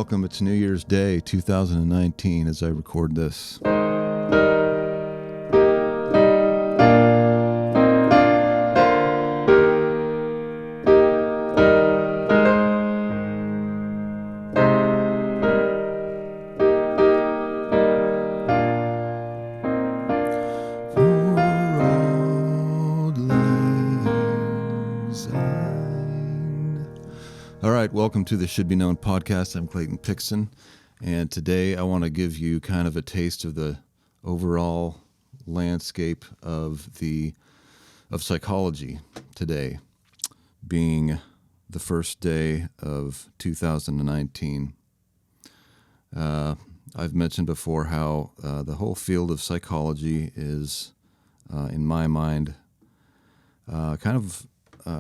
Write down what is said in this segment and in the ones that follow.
welcome. It's New Year's Day, 2019, as I record this. All right, welcome to the Should Be Known podcast. I'm Clayton Pixon, and today I want to give you kind of a taste of the overall landscape of psychology today, being the first day of 2019. I've mentioned before how the whole field of psychology is, in my mind, kind of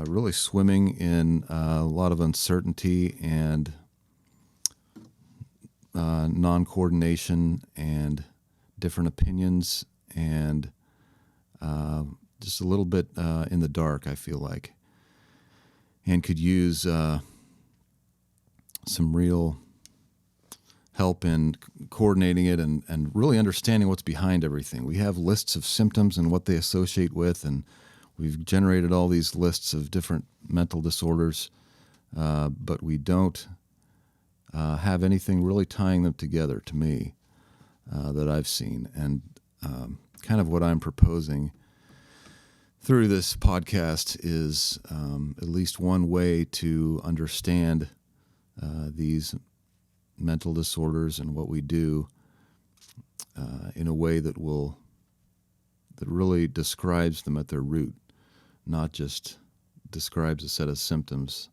really swimming in a lot of uncertainty and non-coordination and different opinions and just a little bit in the dark, I feel like, and could use some real help in coordinating it and really understanding what's behind everything. We have lists of symptoms and what they associate with, and we've generated all these lists of different mental disorders, but we don't have anything really tying them together, to me, that I've seen. And kind of what I'm proposing through this podcast is at least one way to understand these mental disorders and what we do in a way that really describes them at their root, not just describes a set of symptoms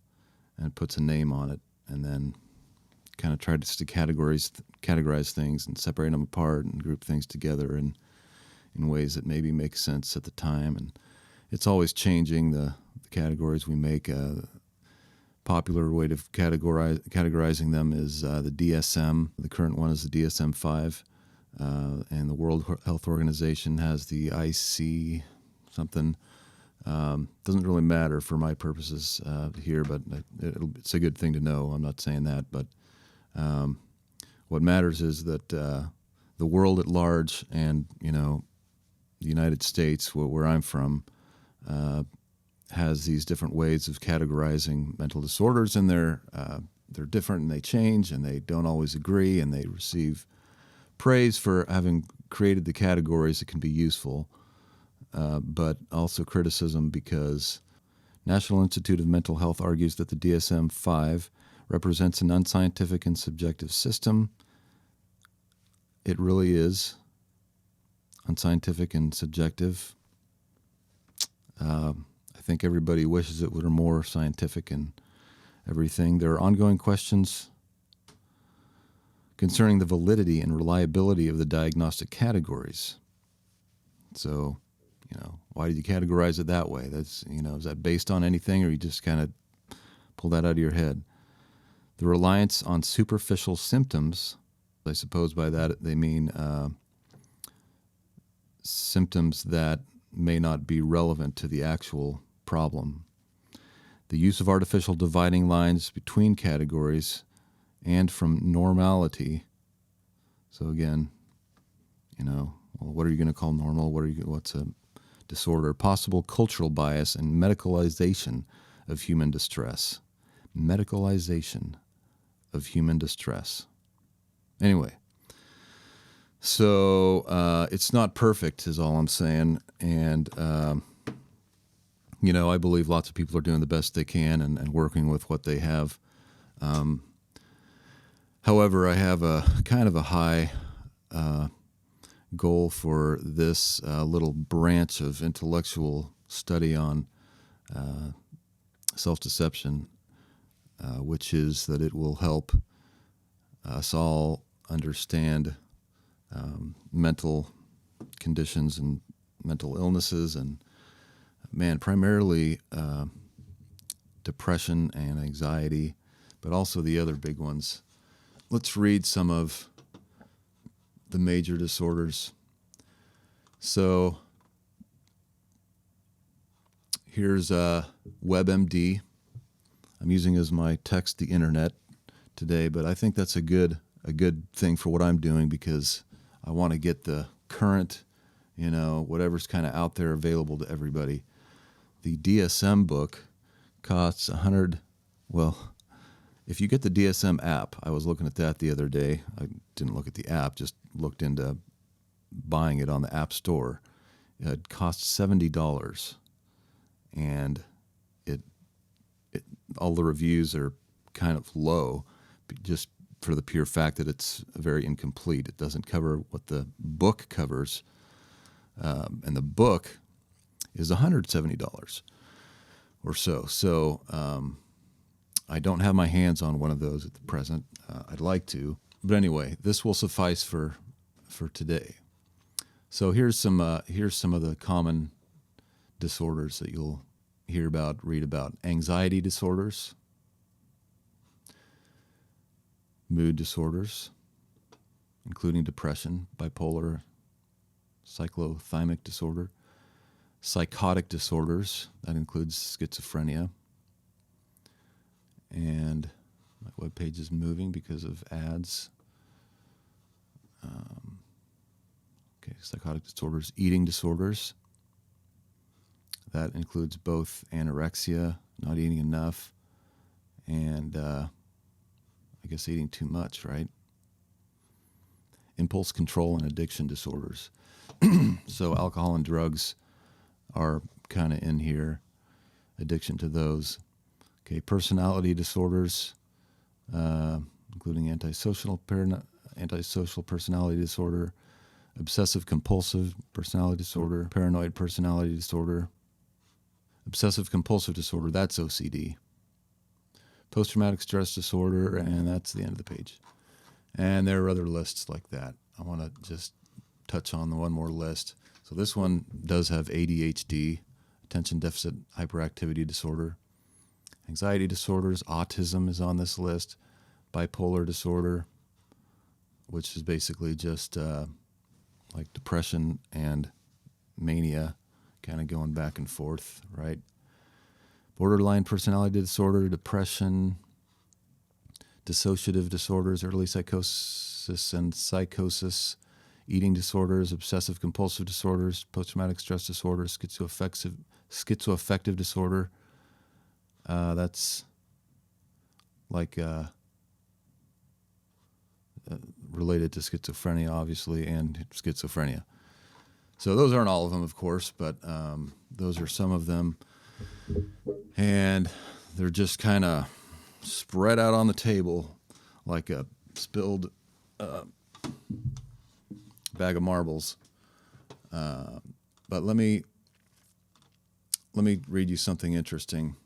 and puts a name on it and then kind of tries to categorize things and separate them apart and group things together in ways that maybe make sense at the time. And it's always changing, the categories we make. Popular way of categorizing them is the DSM. The current one is the DSM-5. And the World Health Organization has the IC something. Doesn't really matter for my purposes here, but it's a good thing to know. I'm not saying that, but what matters is that the world at large and, the United States, where I'm from, has these different ways of categorizing mental disorders, and they're different and they change and they don't always agree, and they receive praise for having created the categories that can be useful, but also criticism because National Institute of Mental Health argues that the DSM-5 represents an unscientific and subjective system. It really is unscientific and subjective. I think everybody wishes it were more scientific and everything. There are ongoing questions concerning the validity and reliability of the diagnostic categories. So, why did you categorize it that way? That's, is that based on anything, or you just kind of pull that out of your head? The reliance on superficial symptoms, I suppose by that they mean symptoms that may not be relevant to the actual problem. The use of artificial dividing lines between categories and from normality. So again, what are you going to call normal? What's a disorder? Possible cultural bias and medicalization of human distress. Medicalization of human distress. Anyway, so it's not perfect is all I'm saying. And, I believe lots of people are doing the best they can and working with what they have. However, I have a kind of a high goal for this little branch of intellectual study on self-deception, which is that it will help us all understand mental conditions and mental illnesses and, primarily depression and anxiety, but also the other big ones. Let's read some of the major disorders. So here's WebMD. I'm using as my text the internet today, but I think that's a good thing for what I'm doing, because I want to get the current, whatever's kind of out there available to everybody. The DSM book costs well, if you get the DSM app, I was looking at that the other day. I didn't look at the app, just looked into buying it on the App Store. It costs $70, and it all the reviews are kind of low, just for the pure fact that it's very incomplete. It doesn't cover what the book covers, and the book is $170 or so. So I don't have my hands on one of those at the present. I'd like to, but anyway, this will suffice for today. So here's some of the common disorders that you'll read about: anxiety disorders, mood disorders, including depression, bipolar, cyclothymic disorder, psychotic disorders, that includes schizophrenia. And my webpage is moving because of ads. Psychotic disorders, eating disorders. That includes both anorexia, not eating enough, and I guess eating too much, right? Impulse control and addiction disorders. So alcohol and drugs are kind of in here, addiction to those. Okay, personality disorders, including antisocial personality disorder, obsessive compulsive personality disorder, paranoid personality disorder, obsessive compulsive disorder, that's OCD, post-traumatic stress disorder, and that's the end of the page. And there are other lists like that. I want to just touch on the one more list. So this one does have ADHD, attention deficit hyperactivity disorder, anxiety disorders, autism is on this list, bipolar disorder, which is basically just like depression and mania, kind of going back and forth, right? Borderline personality disorder, depression, dissociative disorders, early psychosis and psychosis, eating disorders, obsessive compulsive disorders, post-traumatic stress disorder, schizoaffective disorder. That's like related to schizophrenia, obviously, and schizophrenia. So those aren't all of them, of course, but those are some of them. And they're just kind of spread out on the table like a spilled bag of marbles. But let me read you something interesting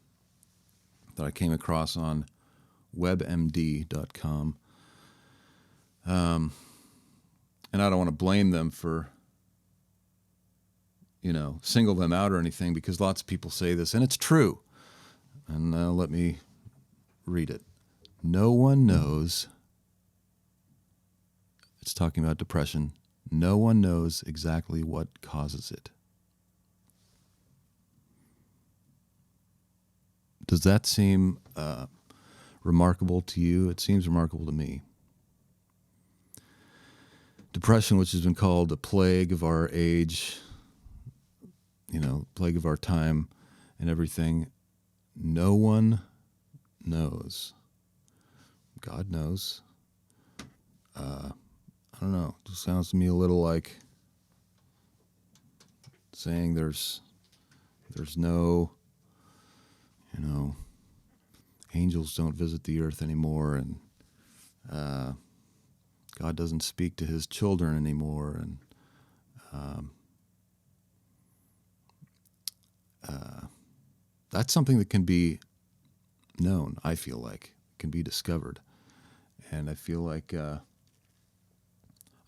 that I came across on webmd.com. And I don't want to blame them for, single them out or anything, because lots of people say this, and it's true. And let me read it. No one knows, it's talking about depression, no one knows exactly what causes it. Does that seem remarkable to you? It seems remarkable to me. Depression, which has been called a plague of our age, plague of our time and everything, no one knows. God knows. I don't know. It just sounds to me a little like saying there's no, angels don't visit the earth anymore, and God doesn't speak to his children anymore, and that's something that can be known, I feel like, can be discovered. And I feel like I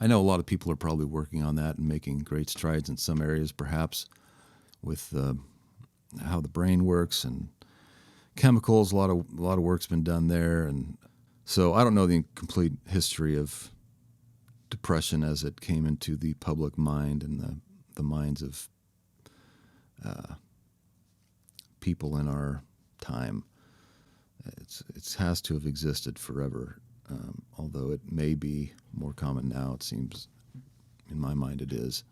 know a lot of people are probably working on that and making great strides in some areas, perhaps, with how the brain works and chemicals. A lot of work's been done there, and so I don't know the complete history of depression as it came into the public mind and the minds of people in our time. It has to have existed forever, although it may be more common now. It seems, in my mind, it is.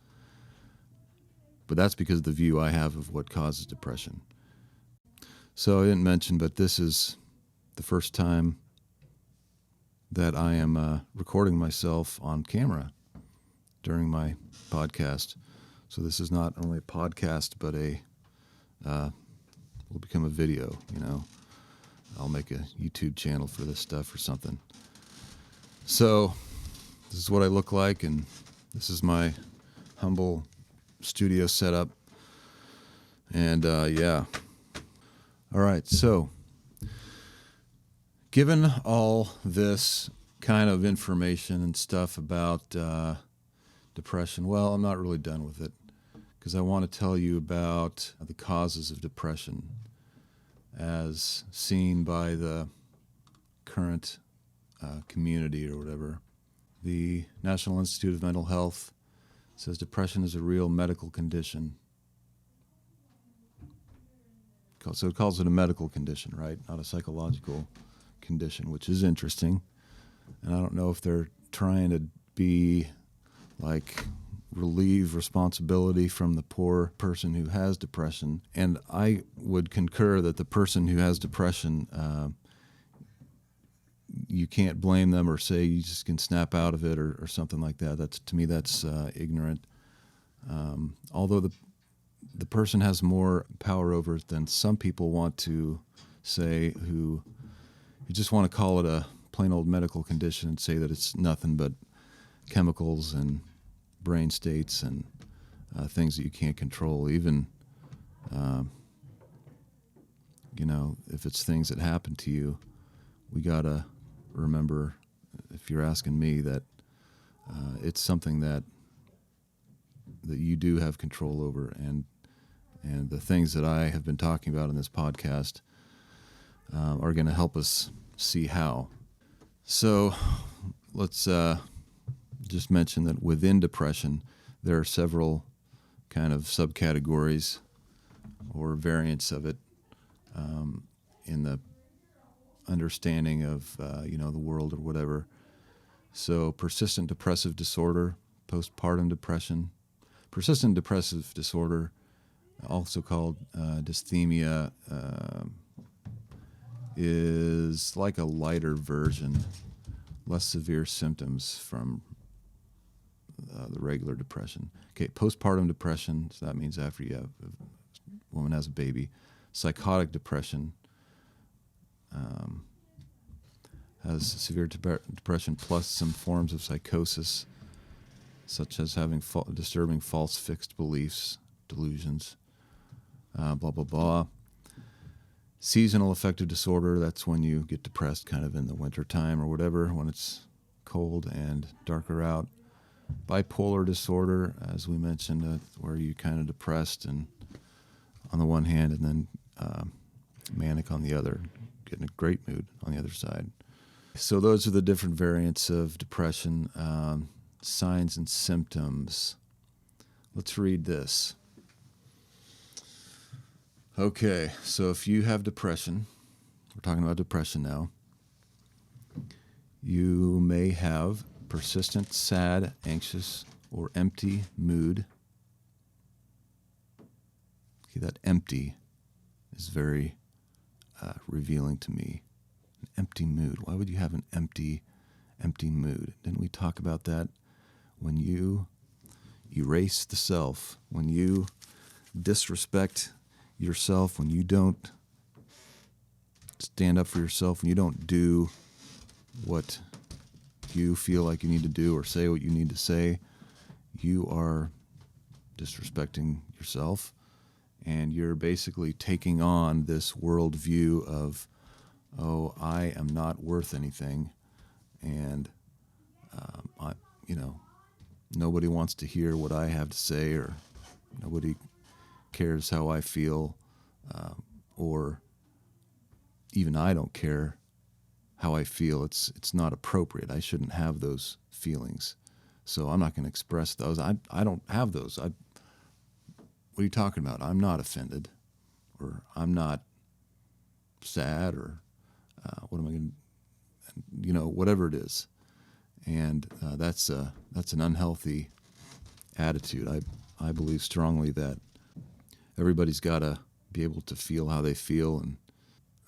But that's because of the view I have of what causes depression. So I didn't mention, but this is the first time that I am recording myself on camera during my podcast. So this is not only a podcast, but will become a video, I'll make a YouTube channel for this stuff or something. So this is what I look like, and this is my humble studio setup. And yeah. All right, so given all this kind of information and stuff about depression, well, I'm not really done with it, because I want to tell you about the causes of depression as seen by the current community or whatever. The National Institute of Mental Health says depression is a real medical condition. So it calls it a medical condition, right? Not a psychological condition, which is interesting. And I don't know if they're trying to be like relieve responsibility from the poor person who has depression. And I would concur that the person who has depression, you can't blame them or say you just can snap out of it or something like that. To me, that's ignorant. Although the person has more power over it than some people want to say, who just want to call it a plain old medical condition and say that it's nothing but chemicals and brain states and things that you can't control. Even, if it's things that happen to you, we got to remember, if you're asking me, that it's something that you do have control over. And the things that I have been talking about in this podcast are going to help us see how. So let's just mention that within depression, there are several kind of subcategories or variants of it in the understanding of the world or whatever. So persistent depressive disorder, postpartum depression, persistent depressive disorder, also called dysthymia, is like a lighter version, less severe symptoms from the regular depression. Okay, postpartum depression, so that means after a woman has a baby. Psychotic depression has severe depression plus some forms of psychosis, such as having disturbing false fixed beliefs, delusions, blah, blah, blah. Seasonal affective disorder, that's when you get depressed kind of in the winter time or whatever, when it's cold and darker out. Bipolar disorder, as we mentioned, where you're kind of depressed and on the one hand and then manic on the other, getting a great mood on the other side. So those are the different variants of depression. Signs and symptoms. Let's read this. Okay, so if you have depression, we're talking about depression now, you may have persistent, sad, anxious, or empty mood. Okay, that empty is very revealing to me. An empty mood. Why would you have an empty mood? Didn't we talk about that? When you erase the self, when you disrespect yourself, when you don't stand up for yourself, when you don't do what you feel like you need to do or say what you need to say, you are disrespecting yourself, and you're basically taking on this worldview of, oh, I am not worth anything, and nobody wants to hear what I have to say, or nobody cares how I feel, or even I don't care how I feel. It's not appropriate. I shouldn't have those feelings, so I'm not going to express those. I don't have those. What are you talking about? I'm not offended, or I'm not sad, or What am I going to, whatever it is. And that's an unhealthy attitude. I believe strongly that everybody's got to be able to feel how they feel. And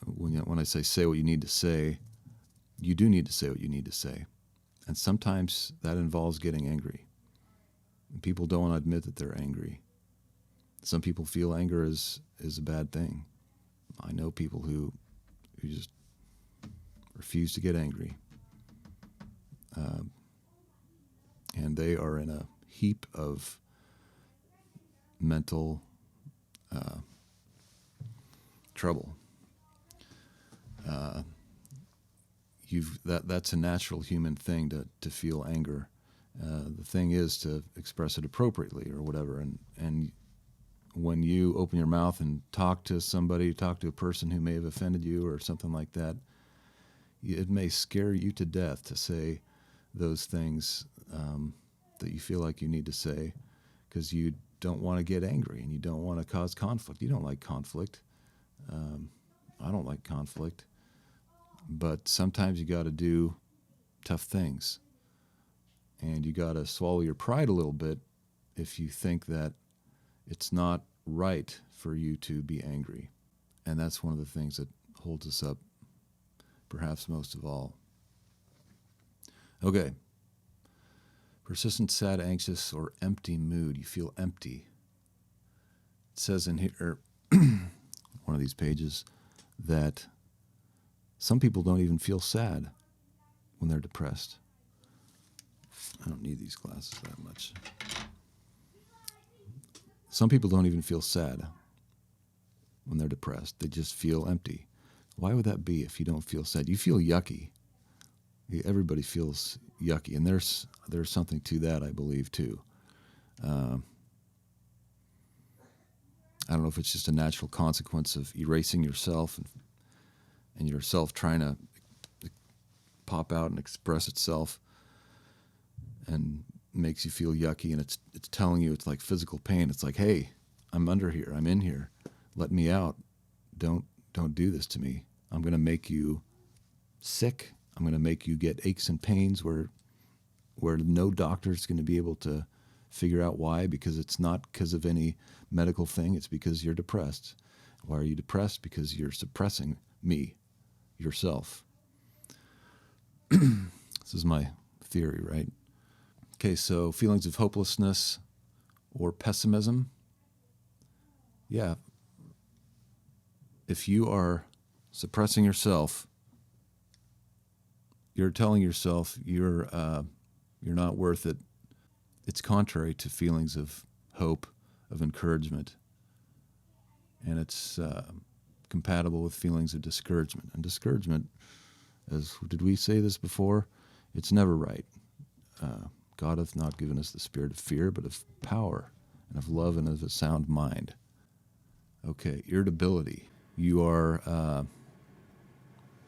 when I say what you need to say, you do need to say what you need to say. And sometimes that involves getting angry. And people don't want to admit that they're angry. Some people feel anger is a bad thing. I know people who just refuse to get angry. And they are in a heap of mental trouble. That's a natural human thing to feel anger. The thing is to express it appropriately or whatever. And when you open your mouth and talk to somebody, talk to a person who may have offended you or something like that, it may scare you to death to say those things that you feel like you need to say because you don't want to get angry and you don't want to cause conflict. You don't like conflict. I don't like conflict. But sometimes you got to do tough things. And you got to swallow your pride a little bit if you think that it's not right for you to be angry. And that's one of the things that holds us up perhaps most of all. Okay. Persistent, sad, anxious, or empty mood. You feel empty. It says in here, one of these pages, that some people don't even feel sad when they're depressed. I don't need these glasses that much. Some people don't even feel sad when they're depressed. They just feel empty. Why would that be if you don't feel sad? You feel yucky. Everybody feels yucky, and there's something to that, I believe, too. I don't know if it's just a natural consequence of erasing yourself and yourself trying to pop out and express itself and makes you feel yucky, and it's telling you, it's like physical pain. It's like, hey, I'm under here. I'm in here. Let me out. Don't do this to me. I'm going to make you sick. I'm going to make you get aches and pains where no doctor's going to be able to figure out why, because it's not because of any medical thing. It's because you're depressed. Why are you depressed? Because you're suppressing me, yourself. This is my theory, right? Okay, so feelings of hopelessness or pessimism. Yeah. If you are suppressing yourself, you're telling yourself you're not worth it. It's contrary to feelings of hope, of encouragement, and it's compatible with feelings of discouragement. And discouragement, did we say this before? It's never right. God hath not given us the spirit of fear, but of power and of love and of a sound mind. Okay, irritability. You are,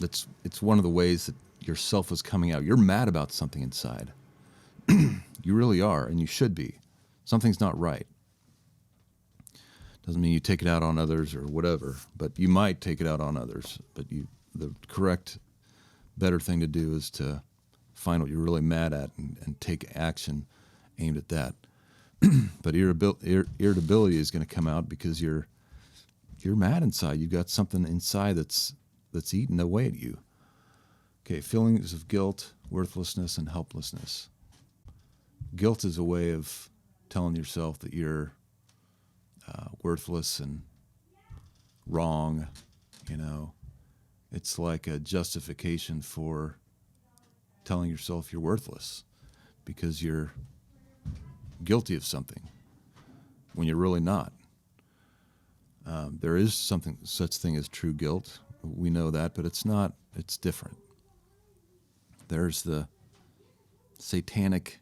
it's one of the ways that yourself is coming out. You're mad about something inside. You really are, and you should be. Something's not right. Doesn't mean you take it out on others or whatever, but you might take it out on others. But the correct, better thing to do is to find what you're really mad at and take action aimed at that. But irritability is going to come out because you're mad inside. You've got something inside that's eating away at you. Okay, feelings of guilt, worthlessness, and helplessness. Guilt is a way of telling yourself that you're worthless and wrong. It's like a justification for telling yourself you're worthless because you're guilty of something when you're really not. There is such thing as true guilt. We know that, but it's not. It's different. There's the satanic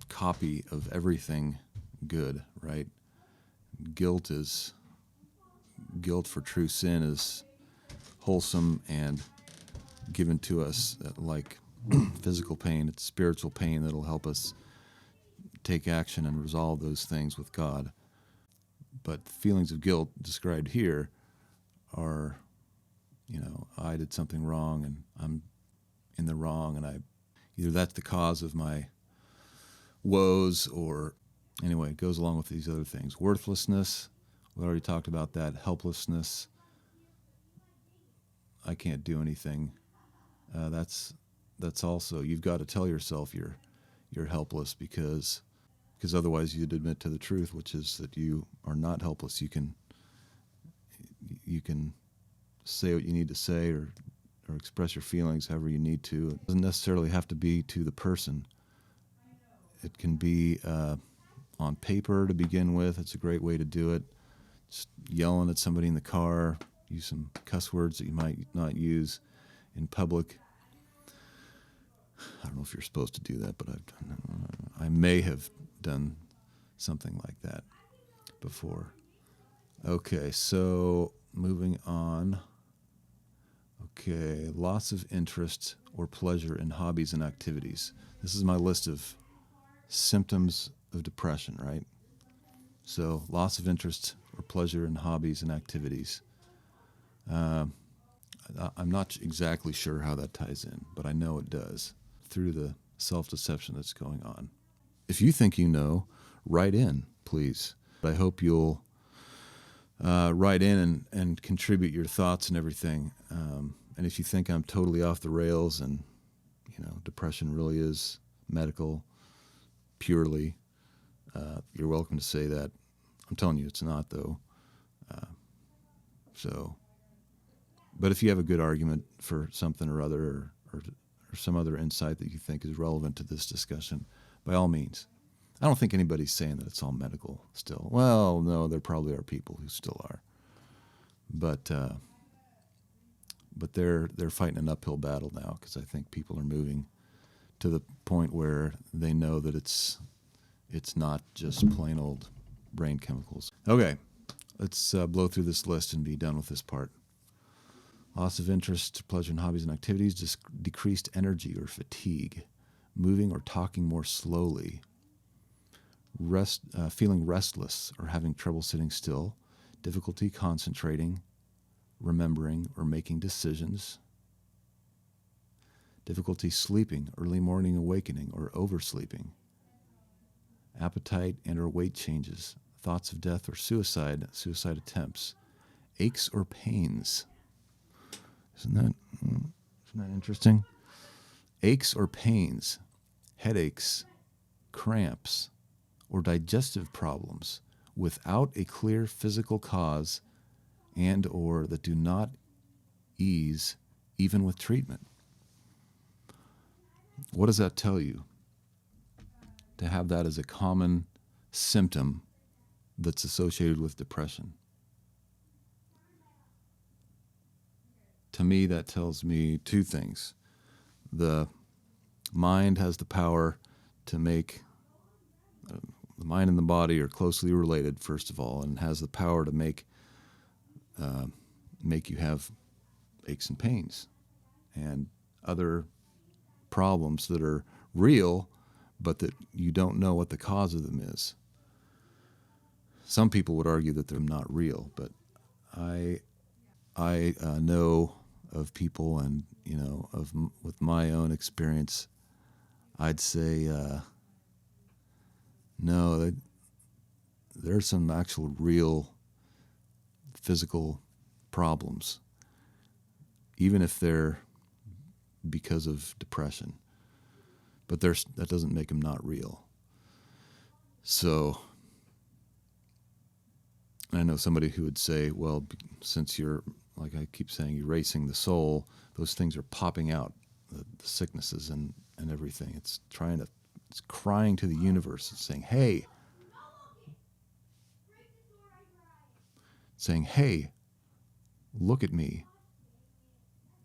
copy of everything good, right? Guilt for true sin is wholesome and given to us like physical pain. It's spiritual pain that'll help us take action and resolve those things with God. But feelings of guilt described here are I did something wrong and I'm in the wrong, and either that's the cause of my woes, or anyway, it goes along with these other things. Worthlessness, we already talked about that. Helplessness, I can't do anything. That's also, you've got to tell yourself you're helpless, because otherwise you'd admit to the truth, which is that you are not helpless. You can say what you need to say, or express your feelings however you need to. It doesn't necessarily have to be to the person. It can be on paper to begin with. It's a great way to do it. Just yelling at somebody in the car, use some cuss words that you might not use in public. I don't know if you're supposed to do that, but I may have done something like that before. Okay, so moving on. Okay, loss of interest or pleasure in hobbies and activities. This is my list of symptoms of depression, right? So loss of interest or pleasure in hobbies and activities. I'm not exactly sure how that ties in, but I know it does through the self-deception that's going on. If you think you know, write in, please. I hope you'll write in and contribute your thoughts and everything. And if you think I'm totally off the rails and, depression really is medical purely, you're welcome to say that. I'm telling you it's not, though. But if you have a good argument for something or other, or some other insight that you think is relevant to this discussion, by all means. I don't think anybody's saying that it's all medical still. Well, no, there probably are people who still are. But they're fighting an uphill battle now, because I think people are moving to the point where they know that it's not just plain old brain chemicals. Okay, let's blow through this list and be done with this part. Loss of interest, pleasure in hobbies and activities, decreased energy or fatigue, moving or talking more slowly, feeling restless or having trouble sitting still, difficulty concentrating, remembering or making decisions, difficulty sleeping, early morning awakening or oversleeping, appetite and or weight changes, thoughts of death or suicide attempts, aches or pains. Isn't that interesting? Aches or pains, headaches, cramps, or digestive problems without a clear physical cause and or that do not ease even with treatment. What does that tell you? To have that as a common symptom that's associated with depression. To me, that tells me two things. The mind has the power to make, the mind and the body are closely related, first of all, and has the power to make you have aches and pains and other problems that are real, but that you don't know what the cause of them is. Some people would argue that they're not real, but I know of people, and with my own experience, I'd say no. There's some actual real physical problems, even if they're because of depression. But that doesn't make them not real. So I know somebody who would say, well, since you're, like I keep saying, erasing the soul, those things are popping out, the sicknesses and everything. It's crying to the universe. It's saying, hey, look at me.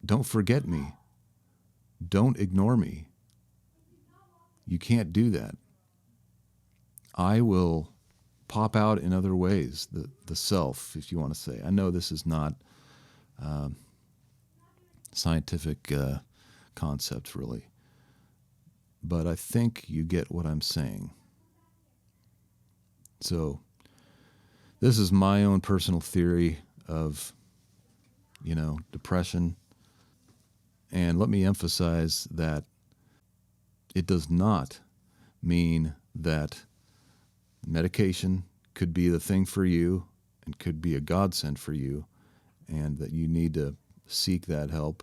Don't forget me. Don't ignore me. You can't do that. I will pop out in other ways, the self, if you want to say. I know this is not scientific concept, really, but I think you get what I'm saying. So this is my own personal theory of depression. And let me emphasize that it does not mean that medication could be the thing for you and could be a godsend for you, and that you need to seek that help,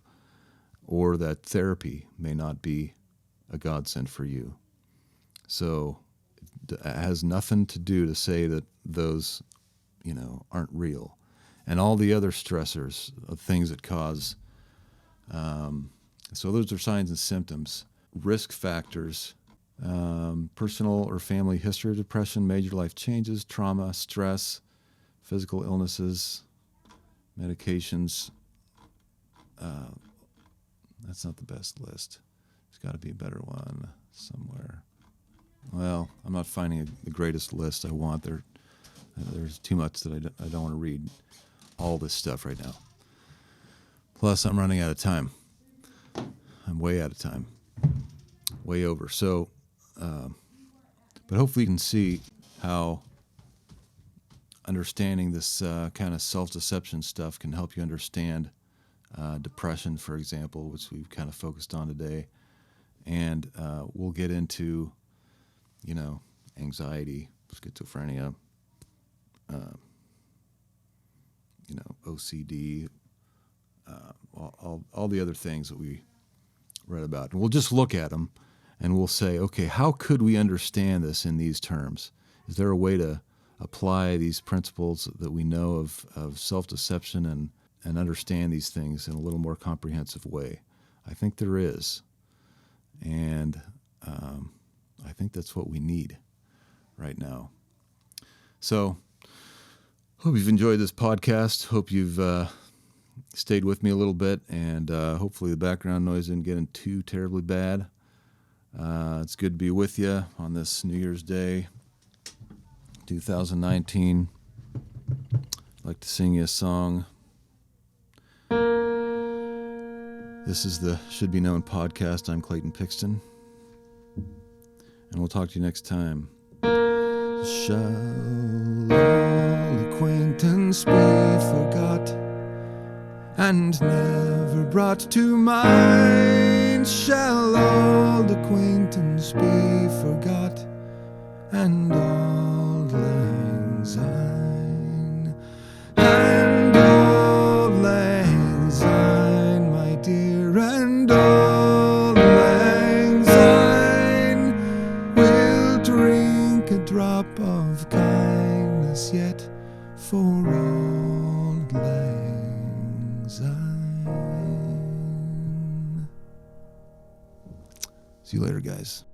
or that therapy may not be a godsend for you. So it has nothing to do to say that those, aren't real. And all the other stressors, things that cause, so those are signs and symptoms. Risk factors, personal or family history of depression, major life changes, trauma, stress, physical illnesses, medications. That's not the best list. There's got to be a better one somewhere. Well, I'm not finding the greatest list I want. There's too much that I don't want to read all this stuff right now. Plus, I'm running out of time. I'm way out of time. Way over. So, but hopefully you can see how understanding this kind of self-deception stuff can help you understand depression, for example, which we've kind of focused on today. And we'll get into, anxiety, schizophrenia, OCD, all the other things that we read about. And we'll just look at them and we'll say, okay, how could we understand this in these terms? Is there a way to apply these principles that we know of self-deception and understand these things in a little more comprehensive way? I think there is. And I think that's what we need right now. So, hope you've enjoyed this podcast. Hope you've stayed with me a little bit, and hopefully the background noise isn't getting too terribly bad. It's good to be with you on this New Year's Day, 2019. I'd like to sing you a song. This is the Should Be Known podcast. I'm Clayton Pixton, and we'll talk to you next time. Shall all acquaintance be forgot and never brought to mind? Shall all acquaintance be forgot and auld lang syne? And auld lang syne, my dear, and auld lang syne. We'll drink a drop of kindness yet for auld lang syne. See you later, guys.